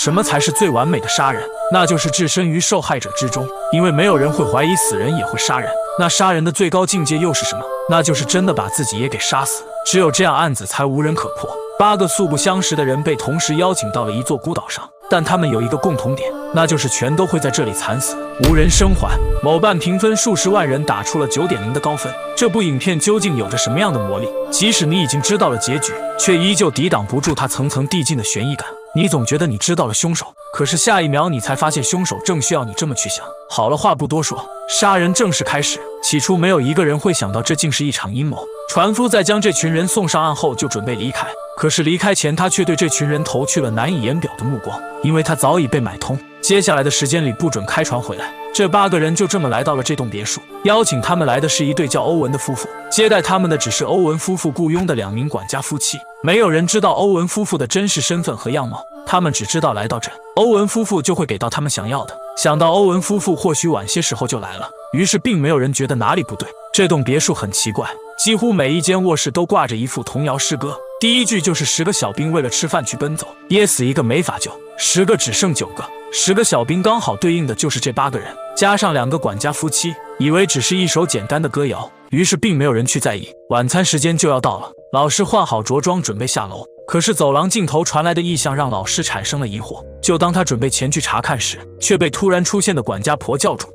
什么才是最完美的杀人？那就是置身于受害者之中，因为没有人会怀疑死人也会杀人。那杀人的最高境界又是什么？那就是真的把自己也给杀死。只有这样，案子才无人可破。8个素不相识的人被同时邀请到了一座孤岛上，但他们有一个共同点，那就是全都会在这里惨死，无人生还。某瓣评分数十万人打出了9.0的高分。这部影片究竟有着什么样的魔力？即使你已经知道了结局，却依旧抵挡不住它层层递进的悬疑感。你总觉得你知道了凶手，可是下一秒你才发现凶手正需要你这么去想。好了，话不多说，杀人正式开始。起初没有一个人会想到这竟是一场阴谋。船夫在将这群人送上岸后就准备离开，可是离开前他却对这群人投去了难以言表的目光，因为他早已被买通，接下来的时间里不准开船回来。这8个人就这么来到了这栋别墅，邀请他们来的是一对叫欧文的夫妇，接待他们的只是欧文夫妇雇佣的2名管家夫妻。没有人知道欧文夫妇的真实身份和样貌，他们只知道来到这，欧文夫妇就会给到他们想要的。想到欧文夫妇或许晚些时候就来了，于是并没有人觉得哪里不对。这栋别墅很奇怪，几乎每一间卧室都挂着一副童谣诗歌，第一句就是10个小兵为了吃饭去奔走，噎死一个没法救，10个只剩9个，10个小兵刚好对应的就是这8个人，加上2个管家夫妻，以为只是一首简单的歌谣，于是并没有人去在意。晚餐时间就要到了，老师换好着装准备下楼，可是走廊尽头传来的异象让老师产生了疑惑。就当他准备前去查看时，却被突然出现的管家婆叫住。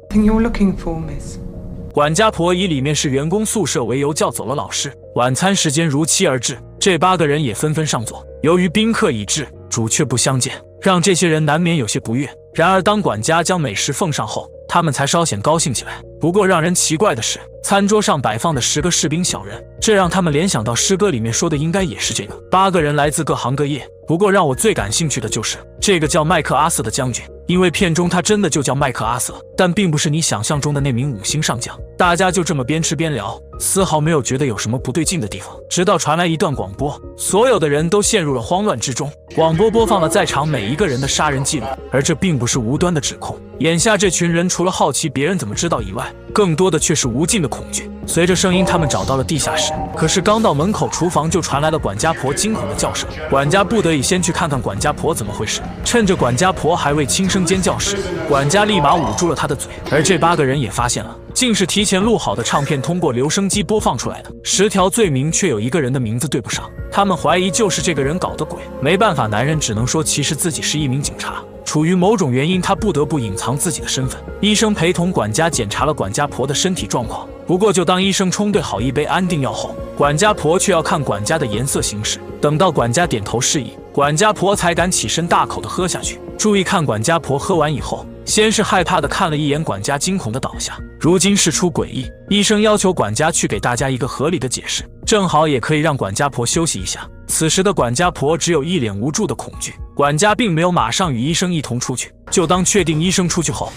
管家婆以里面是员工宿舍为由叫走了老师。晚餐时间如期而至，这8个人也纷纷上座。由于宾客已至，主却不相见，让这些人难免有些不悦。然而当管家将美食奉上后，他们才稍显高兴起来。不过让人奇怪的是，餐桌上摆放的10个士兵小人，这让他们联想到诗歌里面说的应该也是这个。8个人来自各行各业，不过让我最感兴趣的就是这个叫麦克阿瑟的将军，因为片中他真的就叫麦克阿瑟，但并不是你想象中的那名5星上将。大家就这么边吃边聊，丝毫没有觉得有什么不对劲的地方，直到传来一段广播，所有的人都陷入了慌乱之中。广播播放了在场每一个人的杀人记录，而这并不是无端的指控。眼下这群人除了好奇别人怎么知道以外，更多的却是无尽的恐惧。随着声音，他们找到了地下室，可是刚到门口，厨房就传来了管家婆惊恐的叫声。管家不得已先去看看管家婆怎么回事。趁着管家婆还未轻声尖叫时，管家立马捂住了她的嘴。而这8个人也发现了，竟是提前录好的唱片通过留声机播放出来的，10条罪名却有1个人的名字对不上。他们怀疑就是这个人搞的鬼。没办法，男人只能说其实自己是一名警察。出于某种原因，他不得不隐藏自己的身份。医生陪同管家检查了管家婆的身体状况，不过就当医生冲兑好一杯安定药后，管家婆却要看管家的颜色行事。等到管家点头示意，管家婆才敢起身大口的喝下去。注意看管家婆喝完以后，先是害怕的看了一眼管家，惊恐的倒下。如今事出诡异，医生要求管家去给大家一个合理的解释，正好也可以让管家婆休息一下。此时的管家婆只有一脸无助的恐惧。管家并没有马上与医生一同出去，就当确定医生出去后，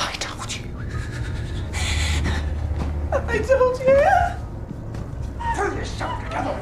I told you. I told you. Throw yourself together.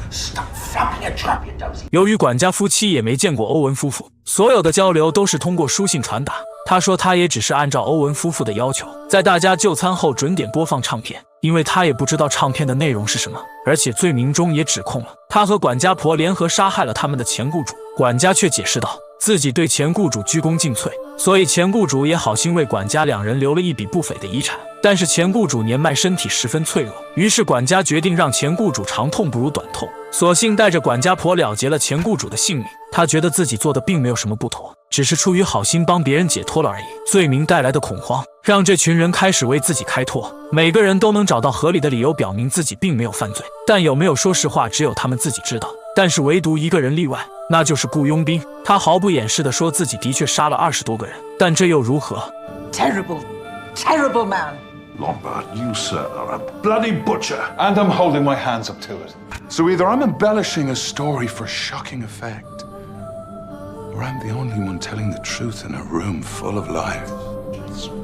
Stop flapping your trap, you dozy. 由于管家夫妻也没见过欧文夫妇，所有的交流都是通过书信传达。他说他也只是按照欧文夫妇的要求，在大家就餐后准点播放唱片，因为他也不知道唱片的内容是什么，而且罪名中也指控了他和管家婆联合杀害了他们的前雇主。管家却解释道，自己对前雇主鞠躬尽瘁，所以前雇主也好心为管家2人留了一笔不菲的遗产。但是前雇主年迈，身体十分脆弱，于是管家决定让前雇主长痛不如短痛，索性带着管家婆了结了前雇主的性命。他觉得自己做的并没有什么不妥，只是出于好心帮别人解脱了而已。罪名带来的恐慌让这群人开始为自己开脱，每个人都能找到合理的理由表明自己并没有犯罪，但有没有说实话只有他们自己知道。但是唯独一个人例外，那就是雇佣兵。他毫不掩饰地说自己的确杀了20多个人，但这又如何？ Terrible, terrible man. Lombard, you, sir, are a bloody butcher. And I'm holding my hands up to it. So either I'm embellishing a story for shocking effect, or I'm the only one telling the truth in a room full of liars.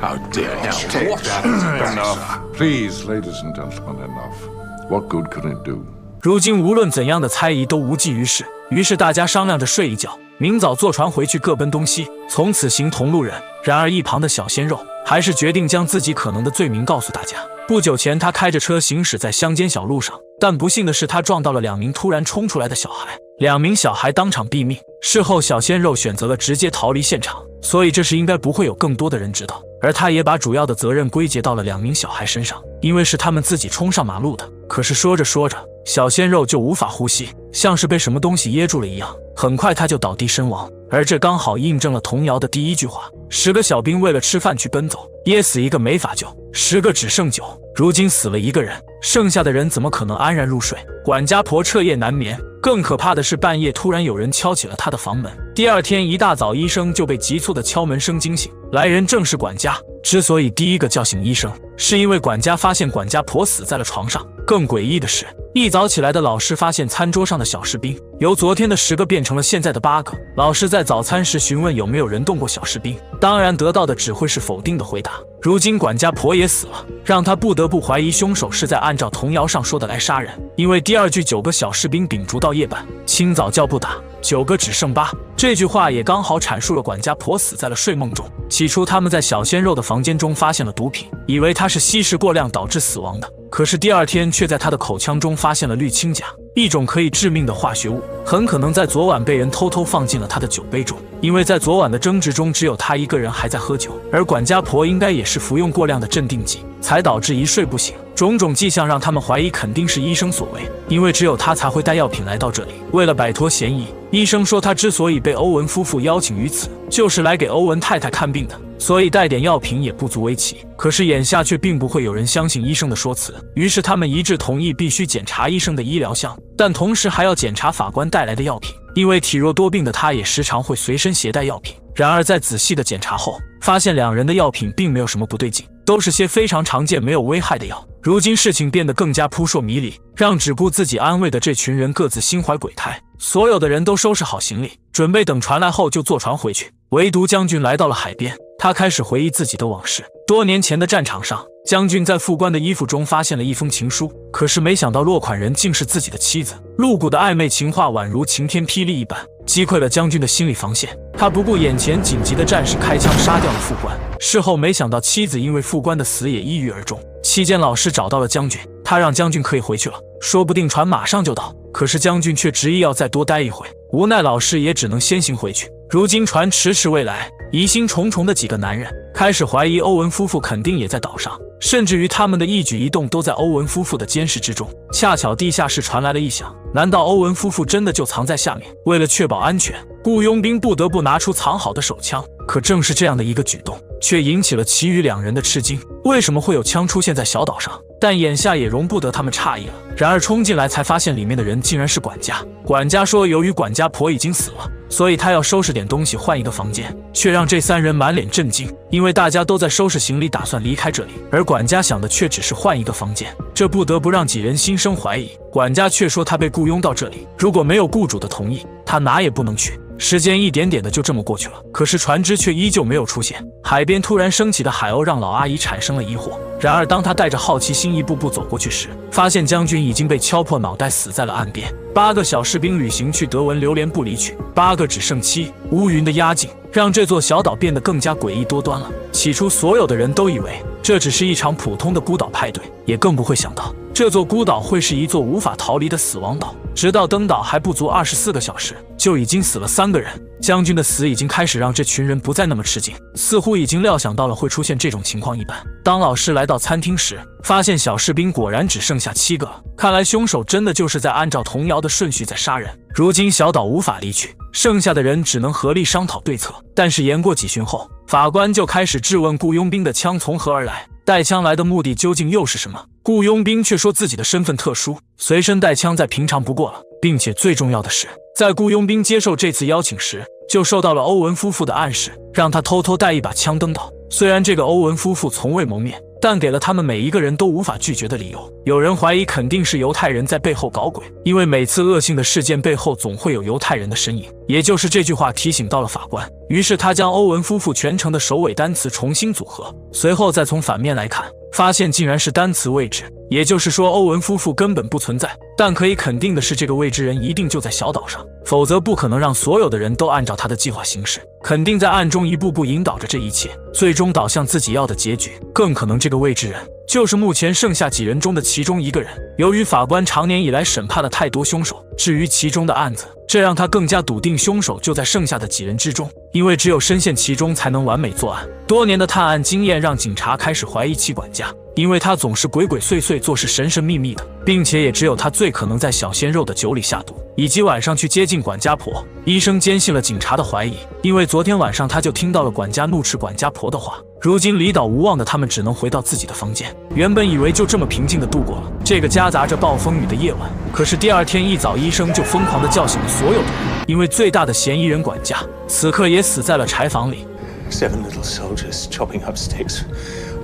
How dare you take that as enough? Please, ladies and gentlemen, enough. What good could it do? 如今无论怎样的猜疑都无济于事，于是大家商量着睡一觉，明早坐船回去各奔东西，从此形同路人。然而一旁的小鲜肉还是决定将自己可能的罪名告诉大家。不久前他开着车行驶在乡间小路上，但不幸的是他撞到了2名突然冲出来的小孩。2名小孩当场毙命。事后小鲜肉选择了直接逃离现场，所以这事应该不会有更多的人知道。而他也把主要的责任归结到了2名小孩身上，因为是他们自己冲上马路的。可是说着说着，小鲜肉就无法呼吸，像是被什么东西噎住了一样，很快他就倒地身亡。而这刚好印证了童谣的第一句话：10个小兵为了吃饭去奔走，噎死一个没法救，10个只剩9。如今死了1个人，剩下的人怎么可能安然入睡？管家婆彻夜难眠，更可怕的是半夜突然有人敲起了他的房门。第二天一大早，医生就被急促的敲门声惊醒，来人正是管家。之所以第一个叫醒医生，是因为管家发现管家婆死在了床上。更诡异的是，一早起来的老师发现餐桌上的小士兵由昨天的10个变成了现在的8个。老师在早餐时询问有没有人动过小士兵，当然得到的只会是否定的回答。如今管家婆也死了，让他不得不怀疑凶手是在按照童谣上说的来杀人。因为第二句9个小士兵秉烛到夜半，清早叫不打，9个只剩8。这句话也刚好阐述了管家婆死在了睡梦中。起初他们在小鲜肉的房间中发现了毒品，以为他是吸食过量导致死亡的，可是第二天却在他的口腔中发现了氯氰钾，一种可以致命的化学物，很可能在昨晚被人偷偷放进了他的酒杯中。因为在昨晚的争执中只有他一个人还在喝酒，而管家婆应该也是服用过量的镇定剂，才导致一睡不醒。种种迹象让他们怀疑肯定是医生所为，因为只有他才会带药品来到这里。为了摆脱嫌疑，医生说他之所以被欧文夫妇邀请于此，就是来给欧文太太看病的，所以带点药品也不足为奇。可是眼下却并不会有人相信医生的说辞，于是他们一致同意必须检查医生的医疗箱，但同时还要检查法官带来的药品，因为体弱多病的他也时常会随身携带药品。然而在仔细的检查后，发现2人的药品并没有什么不对劲，都是些非常常见没有危害的药。如今事情变得更加扑朔迷离，让只顾自己安危的这群人各自心怀鬼胎。所有的人都收拾好行李，准备等船来后就坐船回去。唯独将军来到了海边，他开始回忆自己的往事。多年前的战场上，将军在副官的衣服中发现了一封情书，可是没想到落款人竟是自己的妻子。露骨的暧昧情话宛如晴天霹雳一般，击溃了将军的心理防线。他不顾眼前紧急的战事，开枪杀掉了副官。事后没想到妻子因为副官的死也抑郁而终。期间老师找到了将军，他让将军可以回去了，说不定船马上就到。可是将军却执意要再多待一会，无奈老师也只能先行回去。如今船迟迟未来，疑心重重的几个男人开始怀疑欧文夫妇肯定也在岛上，甚至于他们的一举一动都在欧文夫妇的监视之中。恰巧地下室传来了异响，难道欧文夫妇真的就藏在下面？为了确保安全，雇佣兵不得不拿出藏好的手枪。可正是这样的一个举动，却引起了其余2人的吃惊。为什么会有枪出现在小岛上？但眼下也容不得他们诧异了。然而冲进来才发现里面的人竟然是管家。管家说由于管家婆已经死了，所以他要收拾点东西换一个房间，却让这3人满脸震惊，因为大家都在收拾行李打算离开这里，而管家想的却只是换一个房间，这不得不让几人心生怀疑。管家却说他被雇佣到这里，如果没有雇主的同意，他哪也不能去。时间一点点的就这么过去了，可是船只却依旧没有出现。海边突然升起的海鸥让老阿姨产生了疑惑。然而当她带着好奇心一步步走过去时，发现将军已经被敲破脑袋死在了岸边。8个小士兵旅行去德文流连不离去，8个只剩7。乌云的压境让这座小岛变得更加诡异多端了。起初所有的人都以为这只是一场普通的孤岛派对，也更不会想到这座孤岛会是一座无法逃离的死亡岛。直到登岛还不足24个小时，就已经死了3个人。将军的死已经开始让这群人不再那么吃惊，似乎已经料想到了会出现这种情况一般。当老师来到餐厅时，发现小士兵果然只剩下7个，看来凶手真的就是在按照童谣的顺序在杀人。如今小岛无法离去，剩下的人只能合力商讨对策。但是言过几旬后，法官就开始质问雇佣兵的枪从何而来，带枪来的目的究竟又是什么？雇佣兵却说自己的身份特殊，随身带枪再平常不过了，并且最重要的是，在雇佣兵接受这次邀请时，就受到了欧文夫妇的暗示，让他偷偷带一把枪登岛。虽然这个欧文夫妇从未谋面，但给了他们每一个人都无法拒绝的理由。有人怀疑肯定是犹太人在背后搞鬼，因为每次恶性的事件背后总会有犹太人的身影。也就是这句话提醒到了法官，于是他将欧文夫妇全程的首尾单词重新组合，随后再从反面来看，发现竟然是单词位置，也就是说欧文夫妇根本不存在。但可以肯定的是，这个未知人一定就在小岛上，否则不可能让所有的人都按照他的计划行事，肯定在暗中一步步引导着这一切，最终导向自己要的结局。更可能这个未知人就是目前剩下几人中的其中一个人。由于法官常年以来审判了太多凶手，至于其中的案子，这让他更加笃定凶手就在剩下的几人之中，因为只有深陷其中才能完美作案。多年的探案经验让警察开始怀疑其管家，因为他总是鬼鬼祟祟做事神神秘秘的，并且也只有他最可能在小鲜肉的酒里下毒，以及晚上去接近管家婆。医生坚信了警察的怀疑，因为昨天晚上他就听到了管家怒斥管家婆的话。如今离岛无望的他们只能回到自己的房间，原本以为就这么平静地度过了这个夹杂着暴风雨的夜晚，可是第二天一早，医生就疯狂地叫醒了所有的人，因为最大的嫌疑人管家此刻也死在了柴房里。7 little soldiers chopping up sticks.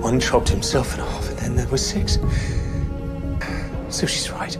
One chopped himself in half, and then there were 6. So she's right.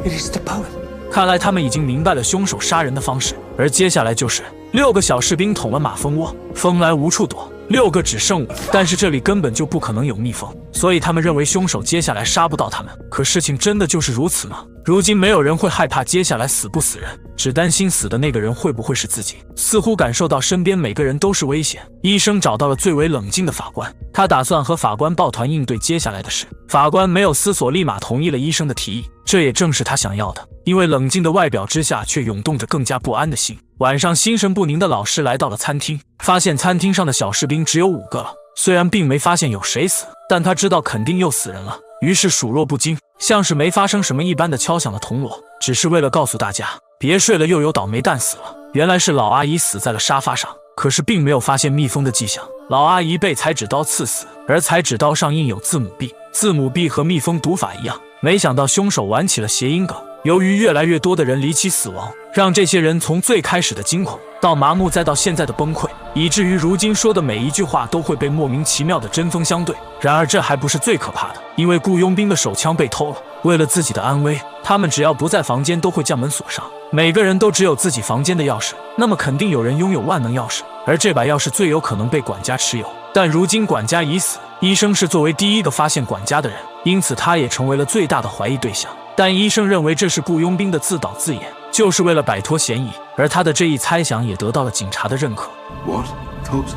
It is the poem. 看来他们已经明白了凶手杀人的方式，而接下来就是6个小士兵捅了马蜂窝，蜂来无处躲，6个只剩5，但是这里根本就不可能有蜜蜂，所以他们认为凶手接下来杀不到他们。可事情真的就是如此吗？如今没有人会害怕接下来死不死人，只担心死的那个人会不会是自己。似乎感受到身边每个人都是危险，医生找到了最为冷静的法官，他打算和法官抱团应对接下来的事。法官没有思索，立马同意了医生的提议，这也正是他想要的，因为冷静的外表之下却涌动着更加不安的心。晚上心神不宁的老师来到了餐厅，发现餐厅上的小士兵只有5个了，虽然并没发现有谁死，但他知道肯定又死人了，于是数弱不惊，像是没发生什么一般的敲响了铜锣，只是为了告诉大家别睡了，又有倒霉蛋死了。原来是老阿姨死在了沙发上，可是并没有发现蜜蜂的迹象。老阿姨被裁纸刀刺死，而裁纸刀上印有字母 B， 字母 B 和蜜蜂读法一样。没想到凶手玩起了谐音梗，由于越来越多的人离奇死亡，让这些人从最开始的惊恐到麻木，再到现在的崩溃，以至于如今说的每一句话都会被莫名其妙的针锋相对。然而这还不是最可怕的，因为雇佣兵的手枪被偷了，为了自己的安危，他们只要不在房间都会将门锁上，每个人都只有自己房间的钥匙，那么肯定有人拥有万能钥匙，而这把钥匙最有可能被管家持有。但如今管家已死，医生是作为第一个发现管家的人，因此他也成为了最大的怀疑对象。但医生认为这是雇佣兵的自导自演，就是为了摆脱嫌疑，而他的这一猜想也得到了警察的认可。 What, Tubbs?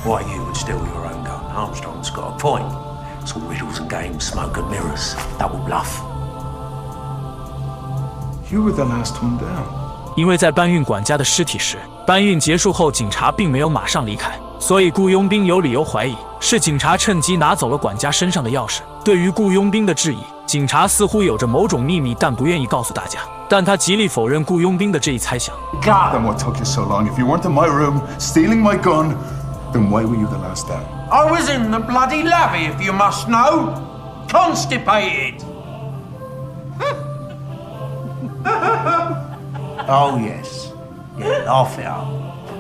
Why you would steal your own gun? Armstrong's got a point. It's all riddles and games, smoke and mirrors. Double bluff. You were the last one down. 因为在搬运管家的尸体时，搬运结束后，警察并没有马上离开，所以雇佣兵有理由怀疑是警察趁机拿走了管家身上的钥匙。对于雇佣兵的质疑，警察似乎有着某种秘密，但不愿意告诉大家。但他极力否认雇佣兵的这一猜想。Then what took you so long? If you weren't in my room stealing my gun, then why were you the last down? I was in the bloody lavvy, if you must know. Constipated. Oh, yes. Yeah, laugh it up.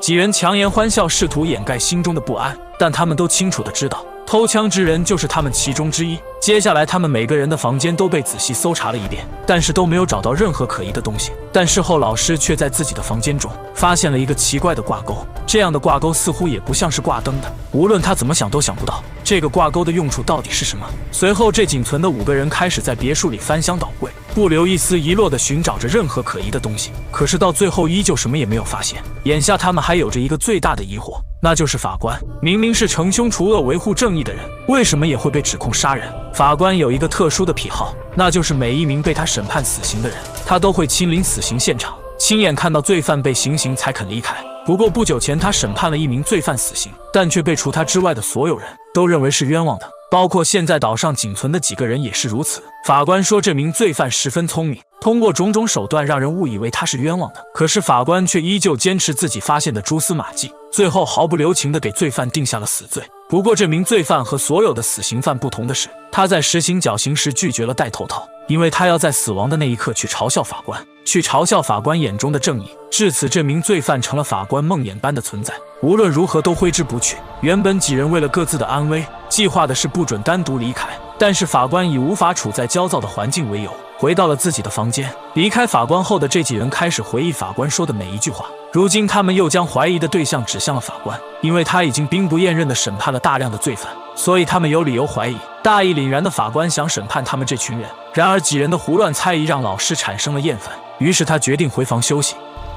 几人强颜欢笑，试图掩盖心中的不安，但他们都清楚地知道，偷枪之人就是他们其中之一。接下来他们每个人的房间都被仔细搜查了一遍，但是都没有找到任何可疑的东西。但事后老师却在自己的房间中发现了一个奇怪的挂钩，这样的挂钩似乎也不像是挂灯的，无论他怎么想都想不到这个挂钩的用处到底是什么。随后这仅存的5个人开始在别墅里翻箱倒柜，不留一丝遗落地寻找着任何可疑的东西，可是到最后依旧什么也没有发现。眼下他们还有着一个最大的疑惑，那就是法官明明是惩凶除恶维护正义的人，为什么也会被指控杀人？法官有一个特殊的癖好，那就是每一名被他审判死刑的人，他都会亲临死刑现场，亲眼看到罪犯被行刑才肯离开。不过不久前他审判了一名罪犯死刑，但却被除他之外的所有人都认为是冤枉的，包括现在岛上仅存的几个人也是如此。法官说这名罪犯十分聪明，通过种种手段让人误以为他是冤枉的，可是法官却依旧坚持自己发现的蛛丝马迹，最后毫不留情地给罪犯定下了死罪。不过这名罪犯和所有的死刑犯不同的是，他在实行绞刑时拒绝了戴头套，因为他要在死亡的那一刻去嘲笑法官，去嘲笑法官眼中的正义。至此这名罪犯成了法官梦魇般的存在，无论如何都挥之不去。原本几人为了各自的安危，计划的是不准单独离开，但是法官以无法处在焦躁的环境为由，回到了自己的房间。离开法官后的这几人开始回忆法官说的每一句话，如今他们又将怀疑的对象指向了法官，因为他已经兵不厌刃地审判了大量的罪犯，所以他们有理由怀疑大义凛然的法官想审判他们这群人。然而几人的胡乱猜疑让老师产生了厌烦，于是他决定回房休息。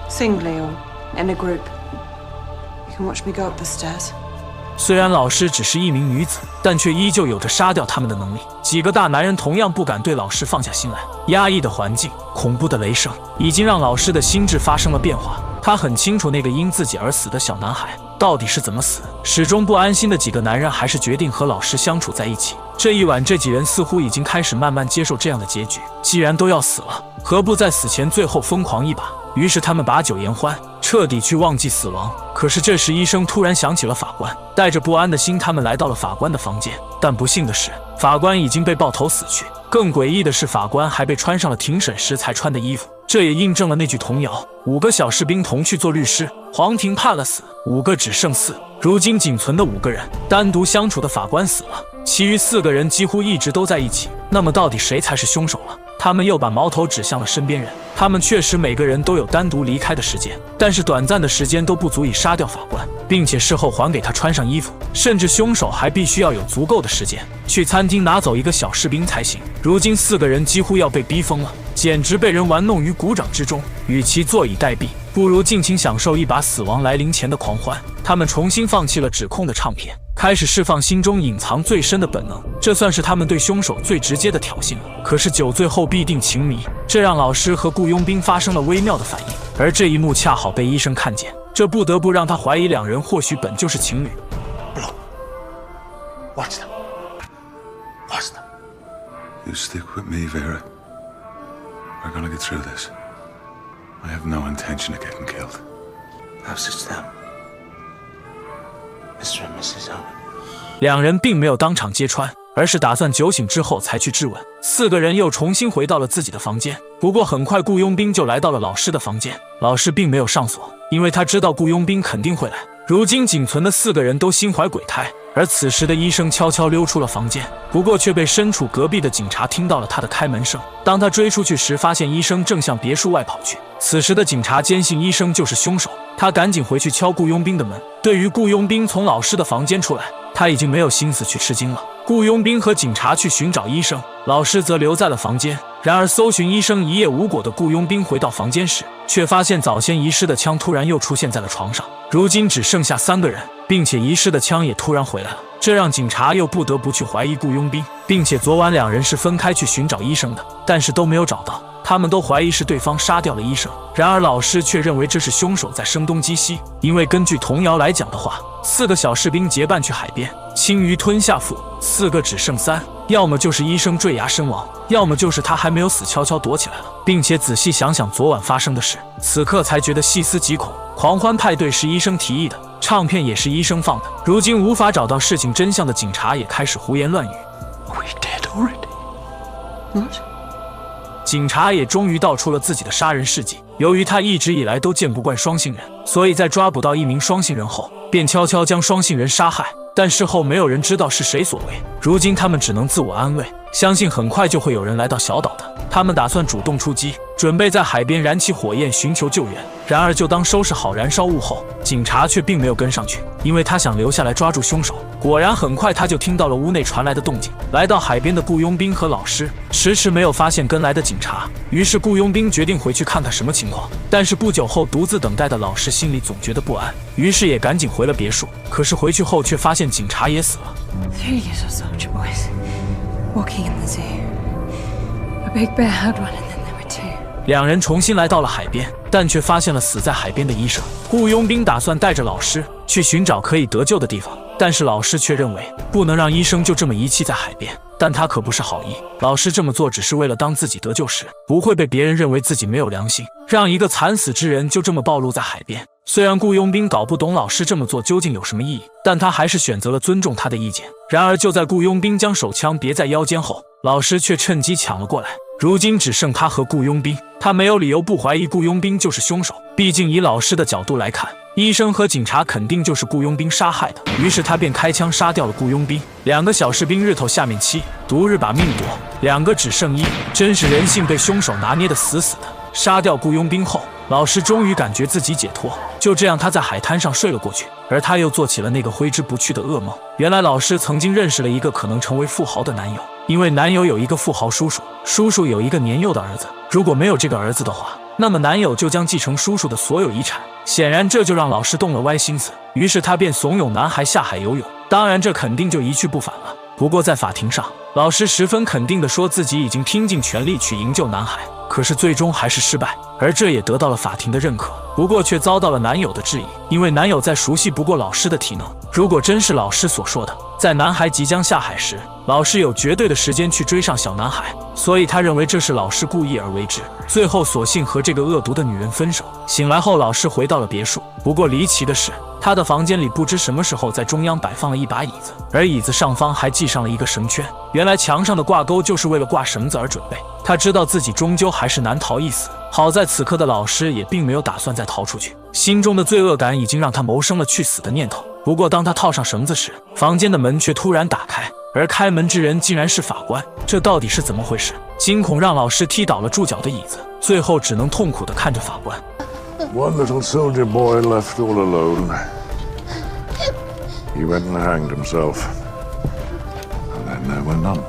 Singly or in a group. You can watch me go up the stairs. 虽然老师只是一名女子，但却依旧有着杀掉他们的能力。几个大男人同样不敢对老师放下心来。压抑的环境、恐怖的雷声，已经让老师的心智发生了变化。他很清楚那个因自己而死的小男孩到底是怎么死。始终不安心的几个男人还是决定和老师相处在一起。这一晚，这几人似乎已经开始慢慢接受这样的结局。既然都要死了，何不在死前最后疯狂一把？于是他们把酒言欢，彻底去忘记死亡。可是这时医生突然想起了法官，带着不安的心，他们来到了法官的房间。但不幸的是，法官已经被爆头死去。更诡异的是，法官还被穿上了庭审时才穿的衣服。这也印证了那句童谣：5个小士兵同去做律师，皇庭判了死，5个只剩4。如今仅存的5个人，单独相处的法官死了，其余4个人几乎一直都在一起。那么到底谁才是凶手了？他们又把矛头指向了身边人。他们确实每个人都有单独离开的时间，但是短暂的时间都不足以杀掉法官，并且事后还给他穿上衣服。甚至凶手还必须要有足够的时间去餐厅拿走1个小士兵才行。如今4个人几乎要被逼疯了，简直被人玩弄于股掌之中。与其坐以待毙，不如尽情享受一把死亡来临前的狂欢。他们重新放弃了指控的唱片，开始释放心中隐藏最深的本能，这算是他们对凶手最直接的挑衅了。可是酒醉后必定情迷，这让老师和雇佣兵发生了微妙的反应，而这一幕恰好被医生看见，这不得不让他怀疑2人或许本就是情侣。Watch them. Watch them. You stick with me, Vera. We're gonna get through this. I have no intention of getting killed. Perhaps it's them. Mr. and Mrs. Owen. 2人并没有当场揭穿，而是打算酒醒之后才去质问。4个人又重新回到了自己的房间。不过很快雇佣兵就来到了老师的房间。老师并没有上锁，因为他知道雇佣兵肯定会来。如今仅存的4个人都心怀鬼胎，而此时的医生悄悄溜出了房间，不过却被身处隔壁的警察听到了他的开门声。当他追出去时，发现医生正向别墅外跑去。此时的警察坚信医生就是凶手，他赶紧回去敲雇佣兵的门。对于雇佣兵从老师的房间出来，他已经没有心思去吃惊了。雇佣兵和警察去寻找医生，老师则留在了房间。然而搜寻医生一夜无果的雇佣兵回到房间时，却发现早先遗失的枪突然又出现在了床上。如今只剩下3个人，并且遗失的枪也突然回来了，这让警察又不得不去怀疑雇佣兵，并且昨晚2人是分开去寻找医生的，但是都没有找到。他们都怀疑是对方杀掉了医生，然而老师却认为这是凶手在声东击西。因为根据童谣来讲的话，4个小士兵结伴去海边，轻鱼吞下腹，4个只剩3，要么就是医生坠崖身亡，要么就是他还没有死悄悄躲起来了。并且仔细想想昨晚发生的事，此刻才觉得细思极恐。狂欢派对是医生提议的，唱片也是医生放的，如今无法找到事情真相的警察也开始胡言乱语。 Are we dead already? What? 警察也终于道出了自己的杀人事迹。由于他一直以来都见不惯双性人，所以在抓捕到1名双性人后，便悄悄将双性人杀害。但事后没有人知道是谁所为。如今他们只能自我安慰，相信很快就会有人来到小岛的。他们打算主动出击，准备在海边燃起火焰寻求救援。然而就当收拾好燃烧物后，警察却并没有跟上去，因为他想留下来抓住凶手。果然很快他就听到了屋内传来的动静。来到海边的雇佣兵和老师迟迟没有发现跟来的警察，于是雇佣兵决定回去看看什么情况。但是不久后，独自等待的老师心里总觉得不安，于是也赶紧回了别墅。可是回去后却发现警察也死了。 3 years or soldier boys walking in the zoo. A big bear had one, and then there were 2. 2人重新来到了海边，但却发现了死在海边的医生。雇佣兵打算带着老师去寻找可以得救的地方，但是老师却认为不能让医生就这么遗弃在海边。但他可不是好意，老师这么做只是为了当自己得救时不会被别人认为自己没有良心，让一个惨死之人就这么暴露在海边。虽然雇佣兵搞不懂老师这么做究竟有什么意义，但他还是选择了尊重他的意见。然而就在雇佣兵将手枪别在腰间后，老师却趁机抢了过来。如今只剩他和雇佣兵，他没有理由不怀疑雇佣兵就是凶手。毕竟以老师的角度来看，医生和警察肯定就是雇佣兵杀害的。于是他便开枪杀掉了雇佣兵。2个小士兵日头下面7，毒日把命夺，2个只剩1，真是人性被凶手拿捏得死死的。杀掉雇佣兵后，老师终于感觉自己解脱。就这样，他在海滩上睡了过去，而他又做起了那个挥之不去的噩梦。原来老师曾经认识了一个可能成为富豪的男友，因为男友有一个富豪叔叔，叔叔有一个年幼的儿子。如果没有这个儿子的话，那么男友就将继承叔叔的所有遗产。显然这就让老师动了歪心思，于是他便怂恿男孩下海游泳。当然这肯定就一去不返了。不过在法庭上，老师十分肯定地说自己已经拼尽全力去营救男孩，可是最终还是失败，而这也得到了法庭的认可。不过却遭到了男友的质疑，因为男友再熟悉不过老师的体能。如果真是老师所说的，在男孩即将下海时，老师有绝对的时间去追上小男孩，所以他认为这是老师故意而为之。最后索性和这个恶毒的女人分手。醒来后，老师回到了别墅。不过离奇的是，他的房间里不知什么时候在中央摆放了一把椅子，而椅子上方还系上了一个绳圈。原来墙上的挂钩就是为了挂绳子而准备。他知道自己终究还是难逃一死，好在此刻的老师也并没有打算再逃出去，心中的罪恶感已经让他萌生了去死的念头。不过当他套上绳子时，房间的门却突然打开，而开门之人竟然是法官。这到底是怎么回事？惊恐让老师踢倒了住脚的椅子，最后只能痛苦地看着法官。One little soldier boy left all alone. He went and hanged himself. And then there were none.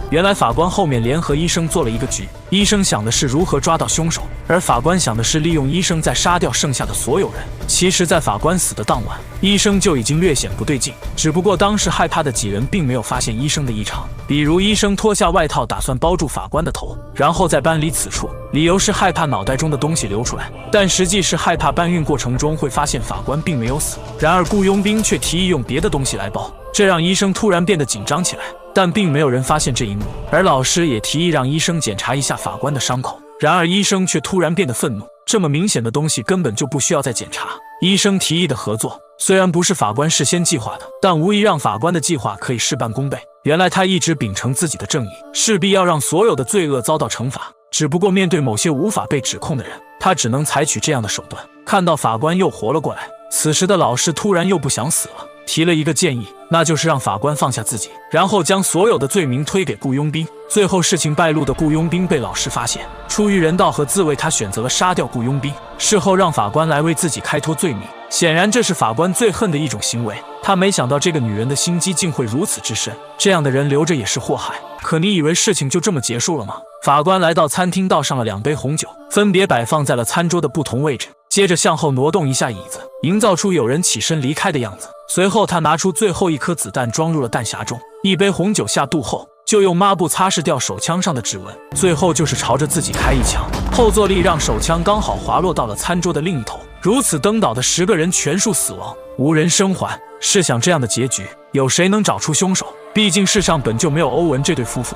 原来法官后面联合医生做了一个局，医生想的是如何抓到凶手，而法官想的是利用医生再杀掉剩下的所有人。其实在法官死的当晚，医生就已经略显不对劲，只不过当时害怕的几人并没有发现医生的异常。比如医生脱下外套打算包住法官的头，然后再搬离此处，理由是害怕脑袋中的东西流出来，但实际是害怕搬运过程中会发现法官并没有死。然而雇佣兵却提议用别的东西来包，这让医生突然变得紧张起来，但并没有人发现这一幕。而老师也提议让医生检查一下法官的伤口，然而医生却突然变得愤怒，这么明显的东西根本就不需要再检查。医生提议的合作虽然不是法官事先计划的，但无疑让法官的计划可以事半功倍。原来他一直秉承自己的正义，势必要让所有的罪恶遭到惩罚，只不过面对某些无法被指控的人，他只能采取这样的手段。看到法官又活了过来，此时的老师突然又不想死了，提了一个建议，那就是让法官放下自己，然后将所有的罪名推给雇佣兵。最后事情败露的雇佣兵被老师发现，出于人道和自卫，他选择了杀掉雇佣兵，事后让法官来为自己开脱罪名。显然这是法官最恨的一种行为，他没想到这个女人的心机竟会如此之深，这样的人留着也是祸害。可你以为事情就这么结束了吗？法官来到餐厅，倒上了2杯红酒，分别摆放在了餐桌的不同位置，接着向后挪动一下椅子，营造出有人起身离开的样子。随后他拿出最后一颗子弹装入了弹匣中，一杯红酒下肚后，就用抹布擦拭掉手枪上的指纹，最后就是朝着自己开一枪。后坐力让手枪刚好滑落到了餐桌的另一头，如此登岛的10个人全数死亡，无人生还。试想这样的结局，有谁能找出凶手？毕竟世上本就没有欧文这对夫妇。